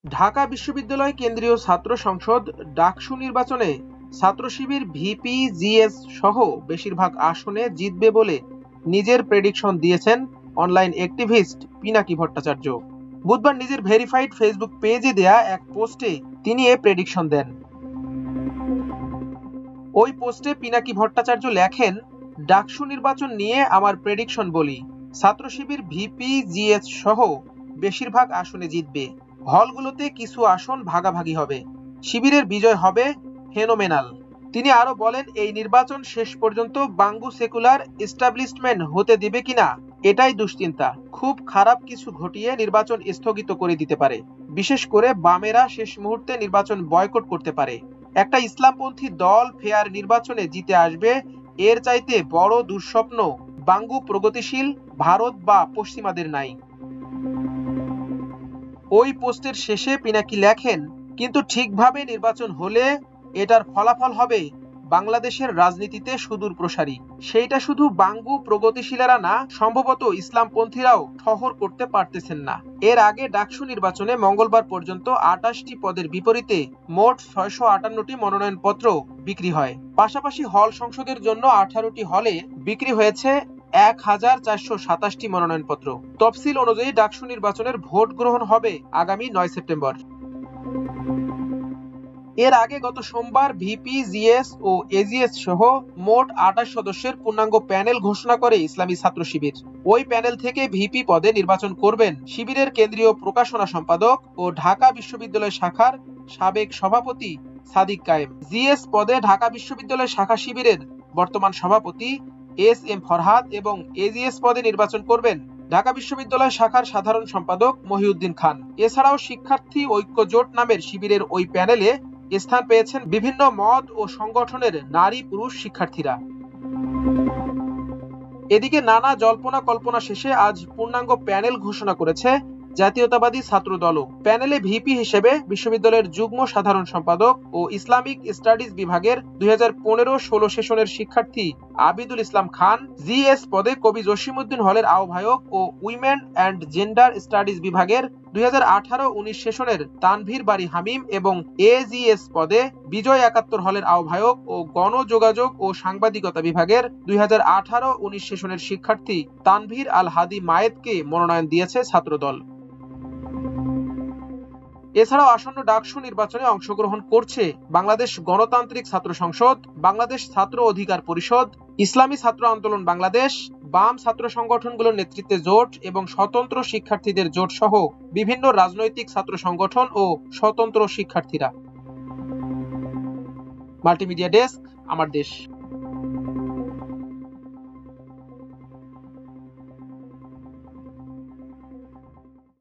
ঢাকা বিশ্ববিদ্যালয় কেন্দ্রীয় ছাত্র সংসদ ডাকসু নির্বাচনে ছাত্র শিবির ভিপি জিএস সহ বেশিরভাগ আসনে জিতবে বলে নিজের প্রেডিকশন দিয়েছেন অনলাইন অ্যাক্টিভিস্ট পিনাকি ভট্টাচার্য। বুধবার নিজের ভেরিফাইড ফেসবুক পেজে দেয়া এক পোস্টে তিনি এ প্রেডিকশন দেন। ওই পোস্টে পিনাকি ভট্টাচার্য লেখেন, ডাকসু নির্বাচন নিয়ে আমার প্রেডিকশন বলি, ছাত্র শিবির ভিপি জিএস সহ বেশিরভাগ আসনে জিতবে। হলগুলোতে কিছু আসন ভাগাভাগি হবে। শিবিরের বিজয় হবে ফেনোমেনাল। তিনি আরো বলেন, এই নির্বাচন শেষ পর্যন্ত বাঙ্গু সেকুলার এস্টাবলিশমেন্ট হতে দিবে কিনা এটাই দুশ্চিন্তা। খুব খারাপ কিছু ঘটিয়ে নির্বাচন স্থগিত করে দিতে পারে। বিশেষ করে বামেরা শেষ মুহূর্তে নির্বাচন বয়কট করতে পারে। একটা ইসলামপন্থী দল ফেয়ার নির্বাচনে জিতে আসবে, এর চাইতে বড় দুঃস্বপ্ন বাঙ্গু প্রগতিশীল ভারত বা পশ্চিমাদের নাই। ওই পোস্টের শেষে পিনাকি লেখেন, কিন্তু ঠিকভাবে নির্বাচন হলে এটার ফলাফল হবে বাংলাদেশের রাজনীতিতে সুদূর প্রসারী। সেইটা শুধু বাঙ্গু প্রগতিশীলেরা না, সম্ভবত ইসলামপন্থীরাও ঠহর করতে পারতেছেন না। এর আগে ডাকসু নির্বাচনে মঙ্গলবার পর্যন্ত 28টি পদের বিপরীতে মোট 658টি মনোনয়নপত্র বিক্রি হয়। পাশাপাশি হল সংসদের জন্য 18টি হলে বিক্রি হয়েছে 1427টি মনোনয়নপত্র। তফসিল অনুযায়ী ডাকসু নির্বাচনের ভোট গ্রহণ হবে আগামী 9 সেপ্টেম্বর। এর আগে গত সোমবার ভিপি জিএস ও এজিএস সহ মোট 28 সদস্যের পূর্ণাঙ্গ প্যানেল ঘোষণা করে ইসলামী ছাত্র শিবির। ওই প্যানেল থেকে ভিপি পদে নির্বাচন করবেন শিবিরের কেন্দ্রীয় প্রকাশনা সম্পাদক ও ঢাকা বিশ্ববিদ্যালয় শাখার সাবেক সভাপতি সাদিক কায়েম। জিএস পদে ঢাকা বিশ্ববিদ্যালয় শাখা শিবিরের বর্তমান সভাপতি এস এম ফরহাদ এবং এজিএস পদে নির্বাচন করবেন ঢাকা বিশ্ববিদ্যালয় শাখার সাধারণ সম্পাদক মহিউদ্দিন খান। এছাড়াও শিক্ষার্থী ঐক্য জোট নামের শিবিরের ওই প্যানেলে স্থান পেয়েছেন বিভিন্ন মত ও সংগঠনের নারী পুরুষ শিক্ষার্থীরা। এদিকে নানা জল্পনা কল্পনা শেষে আজ পূর্ণাঙ্গ প্যানেল ঘোষণা করেছে জাতীয়তাবাদী ছাত্র দলও। প্যানেলে ভিপি হিসেবে বিশ্ববিদ্যালয়ের যুগ্ম সাধারণ সম্পাদক ও ইসলামিক স্টাডিজ বিভাগের 2015-16 সেশনের শিক্ষার্থী আবিদুল ইসলাম খান, জিএস পদে কবি জসিমউদ্দিন হলের আহ্বায়ক ও উইমেন অ্যান্ড জেন্ডার স্টাডিজ বিভাগের 2018-19 সেশনের তানভীর বারী হামিম এবং এজিএস পদে বিজয় 71 হলের আহ্বায়ক ও গণযোগাযোগ ও সাংবাদিকতা বিভাগের 2018-19 সেশনের শিক্ষার্থী তানভীর আল হাদি মায়েতকে মনোনয়ন দিয়েছে ছাত্রদল। এছাড়াও আসন্ন ডাকসু নির্বাচনে অংশগ্রহণ করছে বাংলাদেশ গণতান্ত্রিক ছাত্র সংসদ, বাংলাদেশ ছাত্র অধিকার পরিষদ, ইসলামী ছাত্র আন্দোলন বাংলাদেশ, বাম ছাত্র সংগঠনগুলোর নেতৃত্বে জোট এবং স্বতন্ত্র শিক্ষার্থীদের জোট সহ বিভিন্ন রাজনৈতিক ছাত্র সংগঠন ও স্বতন্ত্র শিক্ষার্থীরা। মাল্টিমিডিয়া ডেস্ক, আমার দেশ।